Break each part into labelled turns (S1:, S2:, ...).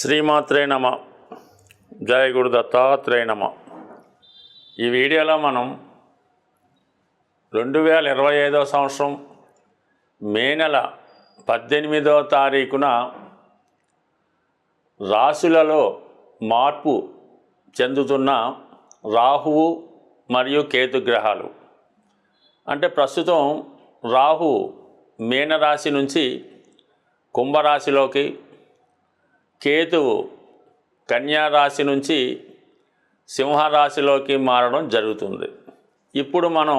S1: శ్రీమాత్రే నమ. జయ గురు దత్తాత్రేయ నమ. ఈ వీడియోలో మనం 2025వ సంవత్సరం మే నెల 18వ తారీఖున రాశులలో మార్పు చెందుతున్న రాహువు మరియు కేతు గ్రహాలు, అంటే ప్రస్తుతం రాహు మీనరాశి నుంచి కుంభరాశిలోకి, కేతువు కన్యారాశి నుంచి సింహరాశిలోకి మారడం జరుగుతుంది. ఇప్పుడు మనం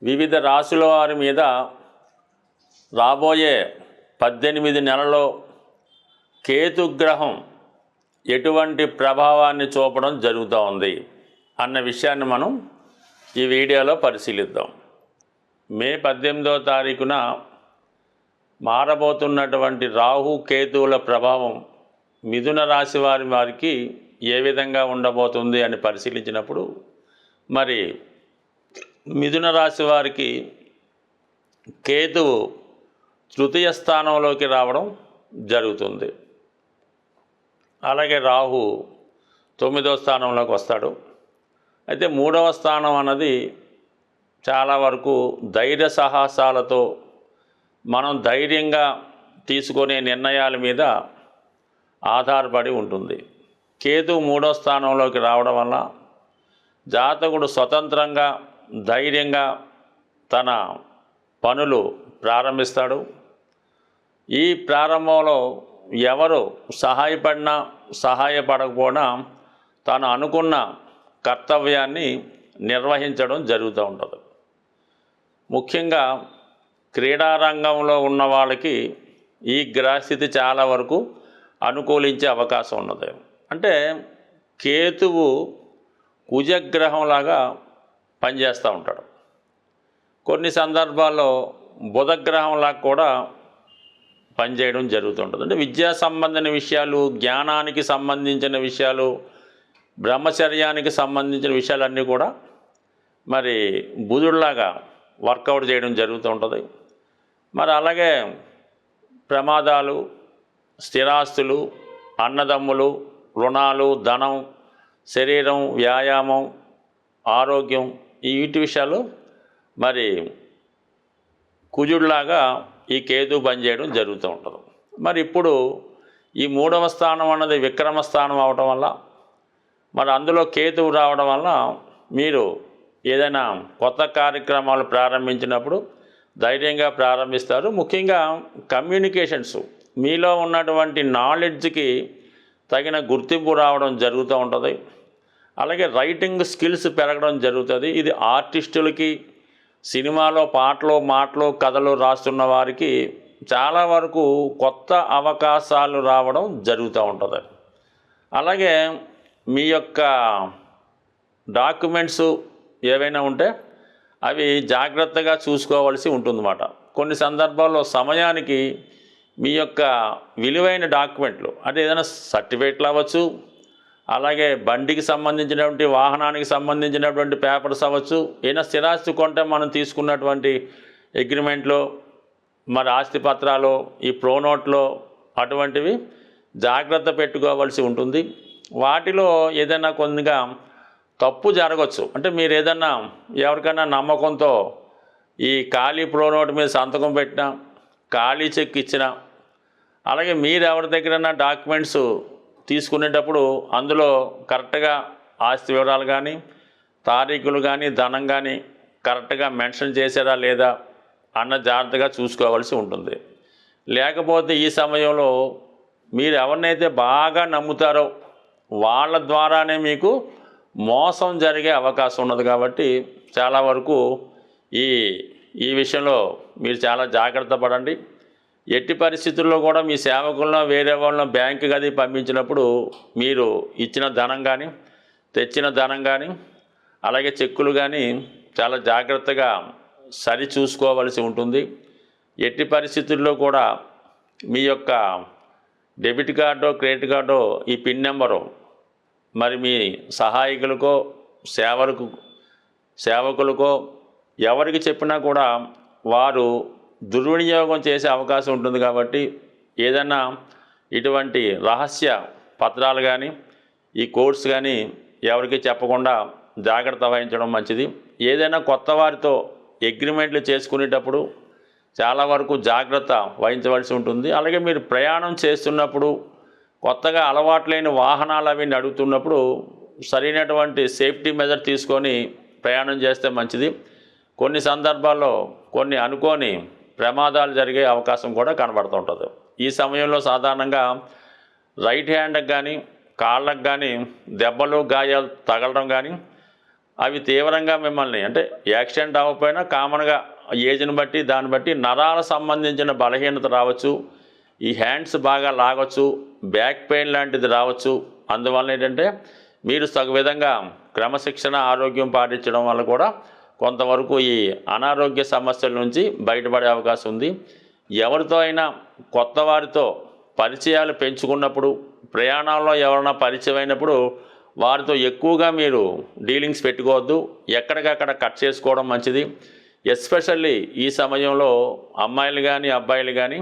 S1: వివిధ రాశుల వారి మీద రాబోయే 18 నెలల్లో కేతుగ్రహం ఎటువంటి ప్రభావాన్ని చూపడం జరుగుతూ ఉంది అన్న విషయాన్ని మనం ఈ వీడియోలో పరిశీలిద్దాం. మే 18వ తారీఖున మారబోతున్నటువంటి రాహు కేతువుల ప్రభావం మిథున రాశి వారికి ఏ విధంగా ఉండబోతుంది అని పరిశీలించినప్పుడు, మరి మిథున రాశి వారికి కేతువు తృతీయ స్థానంలోకి రావడం జరుగుతుంది. అలాగే రాహు 9వ స్థానంలోకి వస్తాడు. అయితే 3వ స్థానం అన్నది చాలా వరకు ధైర్య సాహసాలతో మనం ధైర్యంగా తీసుకునే నిర్ణయాల మీద ఆధారపడి ఉంటుంది. కేతు 3వ స్థానంలోకి రావడం వల్ల జాతకుడు స్వతంత్రంగా ధైర్యంగా తన పనులు ప్రారంభిస్తాడు. ఈ ప్రారంభంలో ఎవరు సహాయపడినా సహాయపడకపోయినా తాను అనుకున్న కర్తవ్యాన్ని నిర్వహించడం జరుగుతూ ఉంటుంది. ముఖ్యంగా క్రీడారంగంలో ఉన్న వాళ్ళకి ఈ గ్రహస్థితి చాలా వరకు అనుకూలించే అవకాశం ఉన్నది. అంటే కేతువు కుజగ్రహంలాగా పనిచేస్తూ ఉంటాడు. కొన్ని సందర్భాల్లో బుధగ్రహంలాగా కూడా పనిచేయడం జరుగుతుంటుంది. అంటే విద్యా సంబంధించిన విషయాలు, జ్ఞానానికి సంబంధించిన విషయాలు, బ్రహ్మచర్యానికి సంబంధించిన విషయాలన్నీ కూడా మరి బుధుడిలాగా వర్కౌట్ చేయడం జరుగుతూ ఉంటుంది. మరి అలాగే ప్రమాదాలు, స్థిరాస్తులు, అన్నదమ్ములు, రుణాలు, ధనం, శరీరం, వ్యాయామం, ఆరోగ్యం, వీటి విషయాలు మరి కుజుడిలాగా ఈ కేతు పనిచేయడం జరుగుతూ ఉంటుంది. మరి ఇప్పుడు ఈ 3వ స్థానం అన్నది విక్రమ స్థానం అవడం వల్ల, మరి అందులో కేతువు రావడం వల్ల మీరు ఏదైనా కొత్త కార్యక్రమాలు ప్రారంభించినప్పుడు ధైర్యంగా ప్రారంభిస్తారు. ముఖ్యంగా కమ్యూనికేషన్స్, మీలో ఉన్నటువంటి నాలెడ్జ్కి తగిన గుర్తింపు రావడం జరుగుతూ ఉంటుంది. అలాగే రైటింగ్ స్కిల్స్ పెరగడం జరుగుతుంది. ఇది ఆర్టిస్టులకి, సినిమాలో పాటలు, మాటలు, కథలు రాస్తున్న వారికి చాలా వరకు కొత్త అవకాశాలు రావడం జరుగుతూ ఉంటుంది. అలాగే మీ యొక్క డాక్యుమెంట్స్ ఏవైనా ఉంటే అవి జాగ్రత్తగా చూసుకోవాల్సి ఉంటుందన్నమాట. కొన్ని సందర్భాల్లో సమయానికి మీ యొక్క విలువైన డాక్యుమెంట్లు, అంటే ఏదైనా సర్టిఫికేట్లు అవ్వచ్చు, అలాగే బండికి సంబంధించినటువంటి, వాహనానికి సంబంధించినటువంటి పేపర్స్ అవ్వచ్చు, ఏదైనా స్థిరాస్తి కొంటే మనం తీసుకున్నటువంటి అగ్రిమెంట్లో, మరి ఆస్తి పత్రాలు, ఈ ప్రోనోట్లో అటువంటివి జాగ్రత్త పెట్టుకోవాల్సి ఉంటుంది. వాటిలో ఏదైనా కొద్దిగా తప్పు జరగవచ్చు. అంటే మీరు ఏదన్నా ఎవరికైనా నమ్మకంతో ఈ ఖాళీ ప్రోనోట్ మీద సంతకం పెట్టినా, ఖాళీ చెక్ ఇచ్చినా, అలాగే మీరు ఎవరి దగ్గరైనా డాక్యుమెంట్స్ తీసుకునేటప్పుడు అందులో కరెక్ట్గా ఆస్తి వివరాలు కానీ, తారీఖులు కానీ, ధనం కానీ కరెక్ట్గా మెన్షన్ చేశారా లేదా అన్న జాగ్రత్తగా చూసుకోవాల్సి ఉంటుంది. లేకపోతే ఈ సమయంలో మీరు ఎవరినైతే బాగా నమ్ముతారో వాళ్ళ ద్వారానే మీకు మోసం జరిగే అవకాశం ఉన్నది. కాబట్టి చాలా వరకు ఈ విషయంలో మీరు చాలా జాగ్రత్త పడండి. ఎట్టి పరిస్థితుల్లో కూడా మీ సేవకులను, వేరే వాళ్ళను బ్యాంకు గది పంపించినప్పుడు మీరు ఇచ్చిన ధనం కానీ, తెచ్చిన ధనం కానీ, అలాగే చెక్కులు కానీ చాలా జాగ్రత్తగా సరి చూసుకోవాల్సి ఉంటుంది. ఎట్టి పరిస్థితుల్లో కూడా మీ యొక్క డెబిట్ కార్డో, క్రెడిట్ కార్డో, ఈ పిన్ నెంబరు మరి మీ సహాయకులకో, సేవకులకో ఎవరికి చెప్పినా కూడా వారు దుర్వినియోగం చేసే అవకాశం ఉంటుంది. కాబట్టి ఏదైనా ఇటువంటి రహస్య పత్రాలు కానీ ఈ కోడ్స్ కానీ ఎవరికి చెప్పకుండా జాగ్రత్త వహించడం మంచిది. ఏదైనా కొత్త వారితో అగ్రిమెంట్లు చేసుకునేటప్పుడు చాలా వరకు జాగ్రత్త వహించవలసి ఉంటుంది. అలాగే మీరు ప్రయాణం చేస్తున్నప్పుడు కొత్తగా అలవాట్లేని వాహనాలు అవి నడుపుతున్నప్పుడు సరైనటువంటి సేఫ్టీ మెజర్ తీసుకొని ప్రయాణం చేస్తే మంచిది. కొన్ని సందర్భాల్లో కొన్ని అనుకోని ప్రమాదాలు జరిగే అవకాశం కూడా కనబడుతుంటుంది. ఈ సమయంలో సాధారణంగా రైట్ హ్యాండ్కి కానీ కాళ్ళకు కానీ దెబ్బలు గాయాలు తగలడం కానీ అవి తీవ్రంగా మిమ్మల్ని అంటే యాక్సిడెంట్ అవ్వకపోయినా కామన్గా ఏజ్ని బట్టి దాన్ని బట్టి నరాలకు సంబంధించిన బలహీనత రావచ్చు, ఈ హ్యాండ్స్ బాగా లాగొచ్చు, బ్యాక్ పెయిన్ లాంటిది రావచ్చు. అందువల్ల ఏంటంటే మీరు తగు విధంగా క్రమశిక్షణ ఆరోగ్యం పాటించడం వల్ల కూడా కొంతవరకు ఈ అనారోగ్య సమస్యల నుంచి బయటపడే అవకాశం ఉంది. ఎవరితో అయినా కొత్త వారితో పరిచయాలు పెంచుకున్నప్పుడు ప్రయాణాల్లో ఎవరైనా పరిచయం అయినప్పుడు వారితో ఎక్కువగా మీరు డీలింగ్స్ పెట్టుకోవద్దు. ఎక్కడికక్కడ కట్ చేసుకోవడం మంచిది. ఎస్పెషల్లీ ఈ సమయంలో అమ్మాయిలు కానీ అబ్బాయిలు కానీ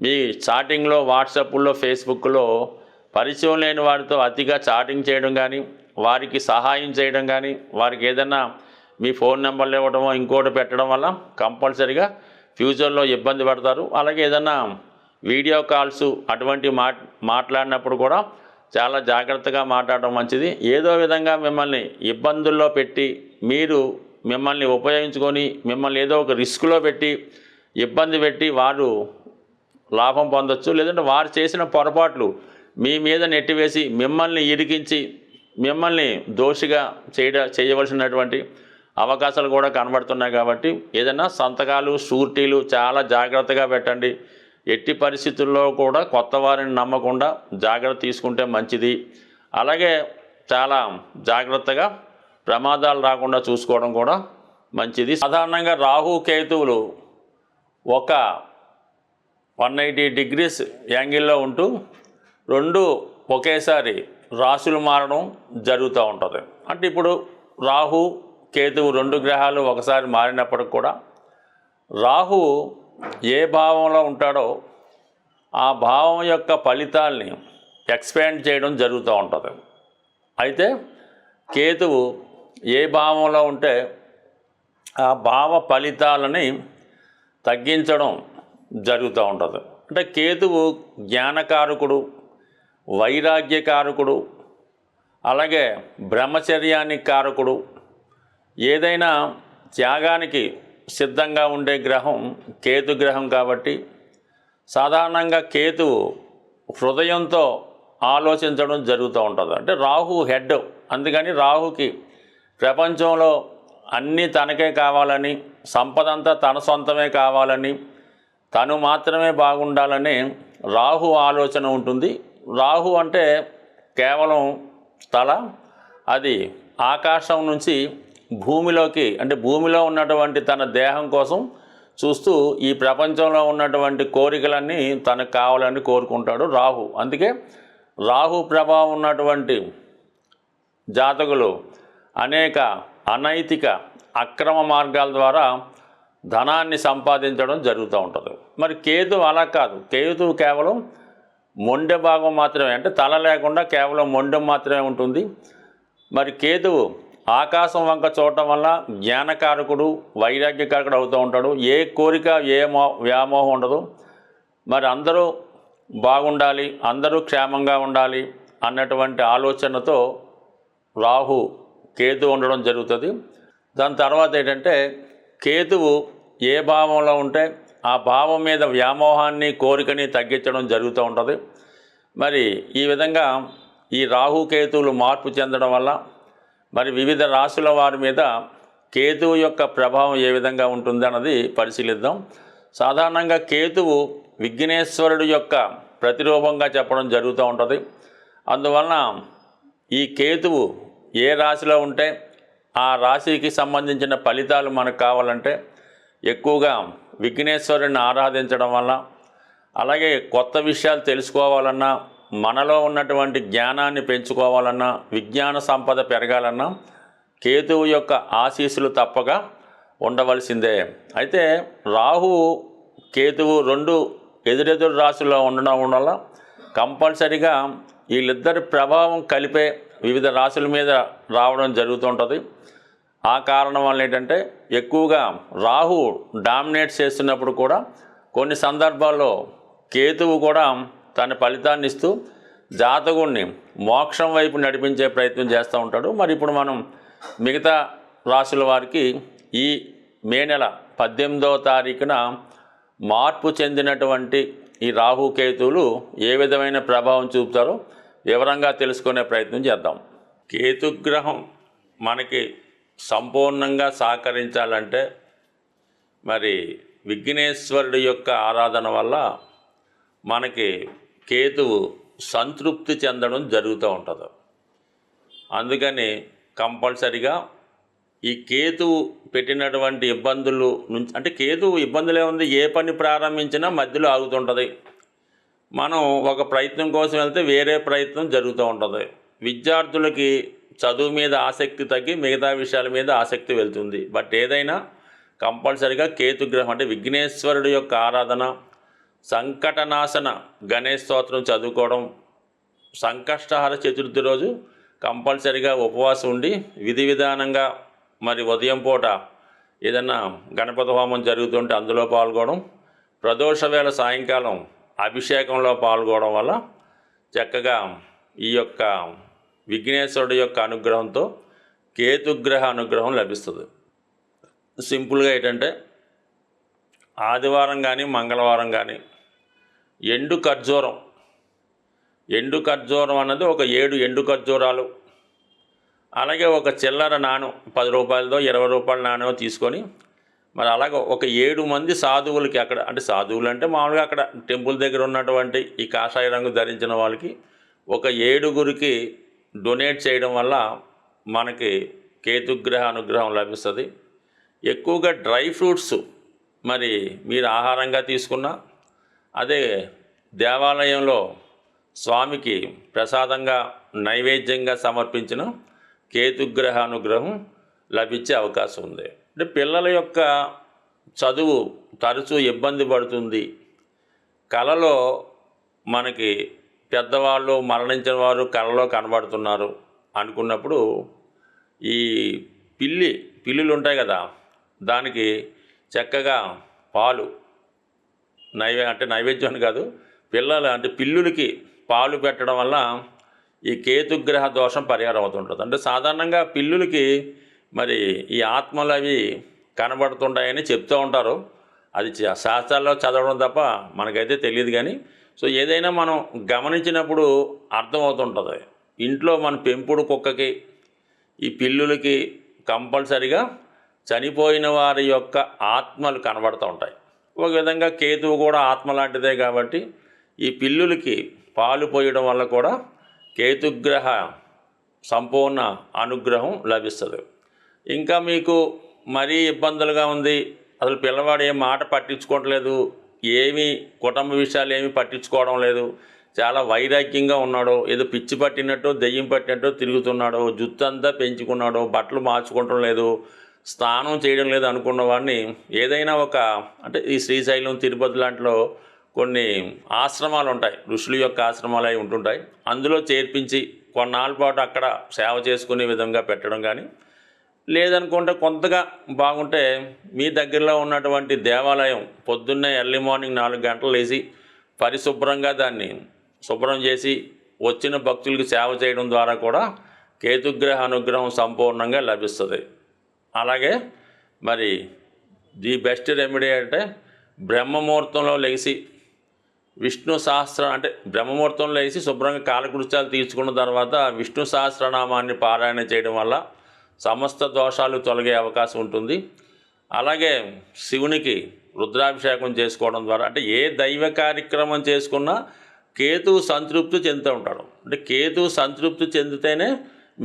S1: మీ చాటింగ్లో వాట్సాప్లో ఫేస్బుక్లో పరిచయం లేని వారితో అతిగా చాటింగ్ చేయడం కానీ వారికి సహాయం చేయడం కానీ వారికి ఏదైనా మీ ఫోన్ నెంబర్లు ఇవ్వడమో ఇంకోటి పెట్టడం వల్ల కంపల్సరీగా ఫ్యూచర్లో ఇబ్బంది పడతారు. అలాగే ఏదైనా వీడియో కాల్స్ అటువంటి మాట్లాడినప్పుడు కూడా చాలా జాగ్రత్తగా మాట్లాడడం మంచిది. ఏదో విధంగా మిమ్మల్ని ఇబ్బందుల్లో పెట్టి మీరు మిమ్మల్ని ఉపయోగించుకొని మిమ్మల్ని ఏదో ఒక రిస్క్లో పెట్టి ఇబ్బంది పెట్టి వారు లాభం పొందొచ్చు. లేదంటే వారు చేసిన పొరపాట్లు మీ మీద నెట్టివేసి మిమ్మల్ని ఇరికించి మిమ్మల్ని దోషిగా చేయవలసినటువంటి అవకాశాలు కూడా కనబడుతున్నాయి. కాబట్టి ఏదైనా సంతకాలు షూరిటీలు చాలా జాగ్రత్తగా పెట్టండి. ఎట్టి పరిస్థితుల్లో కూడా కొత్త వారిని నమ్మకుండా జాగ్రత్త తీసుకుంటే మంచిది. అలాగే చాలా జాగ్రత్తగా ప్రమాదాలు రాకుండా చూసుకోవడం కూడా మంచిది. సాధారణంగా రాహు కేతువులు ఒక 180 degrees యాంగిల్లో ఉంటూ రెండు ఒకేసారి రాశులు మారడం జరుగుతూ ఉంటుంది. అంటే ఇప్పుడు రాహు కేతువు రెండు గ్రహాలు ఒకసారి మారినప్పటికి కూడా రాహు ఏ భావంలో ఉంటాడో ఆ భావం యొక్క ఫలితాల్ని ఎక్స్పాండ్ చేయడం జరుగుతూ ఉంటుంది. అయితే కేతువు ఏ భావంలో ఉంటే ఆ భావ ఫలితాలని తగ్గించడం జరుగుతూ ఉంటుంది. అంటే కేతువు జ్ఞానకారకుడు, వైరాగ్యకారకుడు, అలాగే బ్రహ్మచర్యానికి కారకుడు. ఏదైనా త్యాగానికి సిద్ధంగా ఉండే గ్రహం కేతు గ్రహం. కాబట్టి సాధారణంగా కేతువు హృదయంతో ఆలోచించడం జరుగుతూ ఉంటుంది. అంటే రాహు హెడ్, అందుకని రాహుకి ప్రపంచంలో అన్నీ తనకే కావాలని, సంపద అంతా తన సొంతమే కావాలని, తను మాత్రమే బాగుండాలని రాహు ఆలోచన ఉంటుంది. రాహు అంటే కేవలం తల, అది ఆకాశం నుంచి భూమిలోకి అంటే భూమిలో ఉన్నటువంటి తన దేహం కోసం చూస్తూ ఈ ప్రపంచంలో ఉన్నటువంటి కోరికలన్నీ తనకు కావాలని కోరుకుంటాడు రాహు. అందుకే రాహు ప్రభావం ఉన్నటువంటి జాతకులు అనేక అనైతిక అక్రమ మార్గాల ద్వారా ధనాన్ని సంపాదించడం జరుగుతూ ఉంటుంది. మరి కేతు అలా కాదు. కేతు కేవలం మొండె భాగం మాత్రమే, అంటే తల లేకుండా కేవలం మొండెం మాత్రమే ఉంటుంది. మరి కేతువు ఆకాశం వంక చూడటం వల్ల జ్ఞానకారకుడు, వైరాగ్యకారకుడు అవుతూ ఉంటాడు. ఏ కోరిక ఏ వ్యామోహం ఉండదు. మరి అందరూ బాగుండాలి, అందరూ క్షేమంగా ఉండాలి అన్నటువంటి ఆలోచనతో రాహు కేతు ఉండడం జరుగుతుంది. దాని తర్వాత ఏంటంటే కేతువు ఏ భావంలో ఉంటే ఆ భావం మీద వ్యామోహాన్ని కోరికని తగ్గించడం జరుగుతూ ఉంటుంది. మరి ఈ విధంగా ఈ రాహు కేతువులు మార్పు చెందడం వల్ల మరి వివిధ రాశుల వారి మీద కేతువు యొక్క ప్రభావం ఏ విధంగా ఉంటుంది అన్నది పరిశీలిద్దాం. సాధారణంగా కేతువు విఘ్నేశ్వరుడు యొక్క ప్రతిరూపంగా చెప్పడం జరుగుతూ ఉంటుంది. అందువలన ఈ కేతువు ఏ రాశిలో ఉంటే ఆ రాశికి సంబంధించిన ఫలితాలు మనకు కావాలంటే ఎక్కువగా విఘ్నేశ్వరుని ఆరాధించడం వల్ల, అలాగే కొత్త విషయాలు తెలుసుకోవాలన్నా, మనలో ఉన్నటువంటి జ్ఞానాన్ని పెంచుకోవాలన్నా, విజ్ఞాన సంపద పెరగాలన్నా కేతువు యొక్క ఆశీస్సులు తప్పక ఉండవలసిందే. అయితే రాహు కేతువు రెండు ఎదురెదురు రాశుల్లో ఉండడం వల్ల కంపల్సరిగా వీళ్ళిద్దరి ప్రభావం కలిపే వివిధ రాశుల మీద రావడం జరుగుతుంటుంది. ఆ కారణం వల్ల ఏంటంటే ఎక్కువగా రాహు డామినేట్ చేస్తున్నప్పుడు కూడా కొన్ని సందర్భాల్లో కేతువు కూడా తన ఫలితాన్ని ఇస్తూ జాతకుడిని మోక్షం వైపు నడిపించే ప్రయత్నం చేస్తూ ఉంటాడు. మరి ఇప్పుడు మనం మిగతా రాశుల వారికి ఈ మే నెల 18వ తారీఖున మార్పు చెందినటువంటి ఈ రాహు కేతువులు ఏ విధమైన ప్రభావం చూపుతారో వివరంగా తెలుసుకునే ప్రయత్నం చేద్దాం. కేతుగ్రహం మనకి సంపూర్ణంగా సహకరించాలంటే మరి విఘ్నేశ్వరుడి యొక్క ఆరాధన వల్ల మనకి కేతువు సంతృప్తి చెందడం జరుగుతూ ఉంటుంది. అందుకని కంపల్సరిగా ఈ కేతువు పెట్టినటువంటి ఇబ్బందులు నుంచి, అంటే కేతువు ఇబ్బందులు ఏముంది, ఏ పని ప్రారంభించినా మధ్యలో ఆగుతుంటుంది. మనం ఒక ప్రయత్నం కోసం వెళ్తే వేరే ప్రయత్నం జరుగుతూ ఉంటుంది. విద్యార్థులకి చదువు మీద ఆసక్తి తగ్గి మిగతా విషయాల మీద ఆసక్తి వెళ్తుంది. బట్ ఏదైనా కంపల్సరిగా కేతుగ్రహం అంటే విఘ్నేశ్వరుడు యొక్క ఆరాధన, సంకటనాశన గణేష్ స్తోత్రం చదువుకోవడం, సంకష్టహార చతుర్థి రోజు కంపల్సరిగా ఉపవాసం ఉండి విధి విధానంగా మరి ఉదయం పూట ఏదన్నా గణపతి హోమం జరుగుతుంటే అందులో పాల్గొనడం, ప్రదోష వేళ సాయంకాలం అభిషేకంలో పాల్గొనడం వల్ల చక్కగా ఈ యొక్క విఘ్నేశ్వరుడు యొక్క అనుగ్రహంతో కేతుగ్రహ అనుగ్రహం లభిస్తుంది. సింపుల్గా ఏంటంటే ఆదివారం కానీ మంగళవారం కానీ ఎండు ఖర్జూరం అన్నది ఒక 7 ఎండు ఖర్జూరాలు, అలాగే ఒక చిల్లర నాణం 10 రూపాయలదో 20 రూపాయల నాణ్యం తీసుకొని మరి అలాగే ఒక 7 మంది సాధువులకి, అక్కడ అంటే సాధువులు అంటే మామూలుగా అక్కడ టెంపుల్ దగ్గర ఉన్నటువంటి ఈ కాషాయ రంగు ధరించిన వాళ్ళకి ఒక 7గురికి డొనేట్ చేయడం వల్ల మనకి కేతుగ్రహ అనుగ్రహం లభిస్తుంది. ఎక్కువగా డ్రై ఫ్రూట్స్ మరి మీరు ఆహారంగా తీసుకున్నా, అదే దేవాలయంలో స్వామికి ప్రసాదంగా నైవేద్యంగా సమర్పించిన కేతుగ్రహ అనుగ్రహం లభించే అవకాశం ఉంది. అంటే పిల్లల యొక్క చదువు తరచూ ఇబ్బంది పడుతుంది, కళలో మనకి పెద్దవాళ్ళు మరణించిన వారు కళలో కనబడుతున్నారు అనుకున్నప్పుడు ఈ పిల్లులు ఉంటాయి కదా, దానికి చక్కగా పాలు నైవేద్యం కాదు, పిల్లులకి పాలు పెట్టడం వల్ల ఈ కేతుగ్రహ దోషం పరిహారం అవుతుంటుంది. అంటే సాధారణంగా పిల్లులకి మరి ఈ ఆత్మలు అవి కనబడుతుంటాయని చెప్తూ ఉంటారు. అది శాస్త్రాల్లో చదవడం తప్ప మనకైతే తెలియదు. కానీ సో ఏదైనా మనం గమనించినప్పుడు అర్థమవుతుంటుంది. ఇంట్లో మన పెంపుడు కుక్కకి ఈ పిల్లులకి కంపల్సరిగా చనిపోయిన వారి యొక్క ఆత్మలు కనబడుతూ ఉంటాయి. ఒక విధంగా కేతువు కూడా ఆత్మ లాంటిదే కాబట్టి ఈ పిల్లులకి పాలు పోయడం వల్ల కూడా కేతుగ్రహ సంపూర్ణ అనుగ్రహం లభిస్తుంది. ఇంకా మీకు మరీ ఇబ్బందులుగా ఉంది, అసలు పిల్లవాడు ఏం మాట పట్టించుకోవట్లేదు, ఏమీ కుటుంబ విషయాలు ఏమీ పట్టించుకోవడం లేదు, చాలా వైరాగ్యంగా ఉన్నాడు, ఏదో పిచ్చి పట్టినట్టు దెయ్యం పట్టినట్టు తిరుగుతున్నాడు, జుత్తు అంతా పెంచుకున్నాడు, బట్టలు మార్చుకోవటం లేదు, స్నానం చేయడం లేదు అనుకున్న వాడిని ఏదైనా అంటే ఈ శ్రీశైలం తిరుపతి లాంటిలో కొన్ని ఆశ్రమాలు ఉంటాయి, ఋషుల యొక్క ఆశ్రమాలు అవి ఉంటుంటాయి, అందులో చేర్పించి కొన్నాళ్ళ పాటు అక్కడ సేవ చేసుకునే విధంగా పెట్టడం కానీ, లేదనుకుంటే కొంతగా బాగుంటే మీ దగ్గరలో ఉన్నటువంటి దేవాలయం పొద్దున్నే ఎర్లీ మార్నింగ్ 4 గంటలు లేచి పరిశుభ్రంగా దాన్ని శుభ్రం చేసి వచ్చిన భక్తులకి సేవ చేయడం ద్వారా కూడా కేతుగ్రహ అనుగ్రహం సంపూర్ణంగా లభిస్తుంది. అలాగే మరి ది బెస్ట్ రెమెడీ అంటే బ్రహ్మముహూర్తంలో లేచి విష్ణు సహస్ర అంటే బ్రహ్మముహూర్తంలో లేచి శుభ్రంగా కాలకృత్యాలు తీర్చుకున్న తర్వాత విష్ణు సహస్రనామాన్ని పారాయణ చేయడం వల్ల సమస్త దోషాలు తొలగే అవకాశం ఉంటుంది. అలాగే శివునికి రుద్రాభిషేకం చేసుకోవడం ద్వారా, అంటే ఏ దైవ కార్యక్రమం చేసుకున్నా కేతువు సంతృప్తి చెందుతూ ఉంటాడు. అంటే కేతువు సంతృప్తి చెందితేనే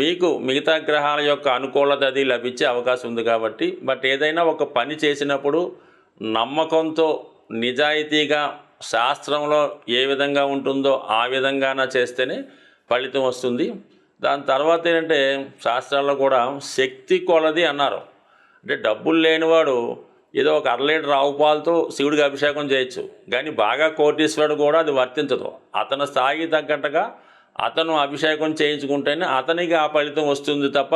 S1: మీకు మిగతా గ్రహాల యొక్క అనుకూలత అది లభించే అవకాశం ఉంది కాబట్టి, బట్ ఏదైనా ఒక పని చేసినప్పుడు నమ్మకంతో నిజాయితీగా శాస్త్రంలో ఏ విధంగా ఉంటుందో ఆ విధంగానే చేస్తేనే ఫలితం వస్తుంది. దాని తర్వాత ఏంటంటే శాస్త్రాల్లో కూడా శక్తి కొలది అన్నారు. అంటే డబ్బులు లేనివాడు ఏదో ఒక 1/2 లీటర్ ఆవు పాలతో శివుడికి అభిషేకం చేయొచ్చు, కానీ బాగా కోటీశ్వరుడు కూడా అది వర్తించదు. అతని స్థాయికి తగ్గట్టుగా అతను అభిషేకం చేయించుకుంటేనే అతనికి ఆ ఫలితం వస్తుంది తప్ప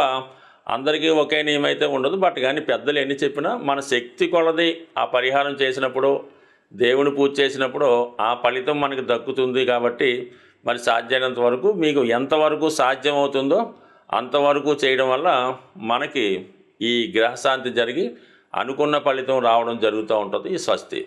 S1: అందరికీ ఒకే నియమైతే ఉండదు. బట్ కానీ పెద్దలు ఎన్ని చెప్పినా మన శక్తి కొలది ఆ పరిహారం చేసినప్పుడు, దేవుని పూజ చేసినప్పుడు ఆ ఫలితం మనకు దక్కుతుంది. కాబట్టి మరి సాధ్యమైనంత వరకు మీకు ఎంతవరకు సాధ్యమవుతుందో అంతవరకు చేయడం వల్ల మనకి ఈ గ్రహశాంతి జరిగి అనుకున్న ఫలితం రావడం జరుగుతూ ఉంటుంది. స్వస్తి.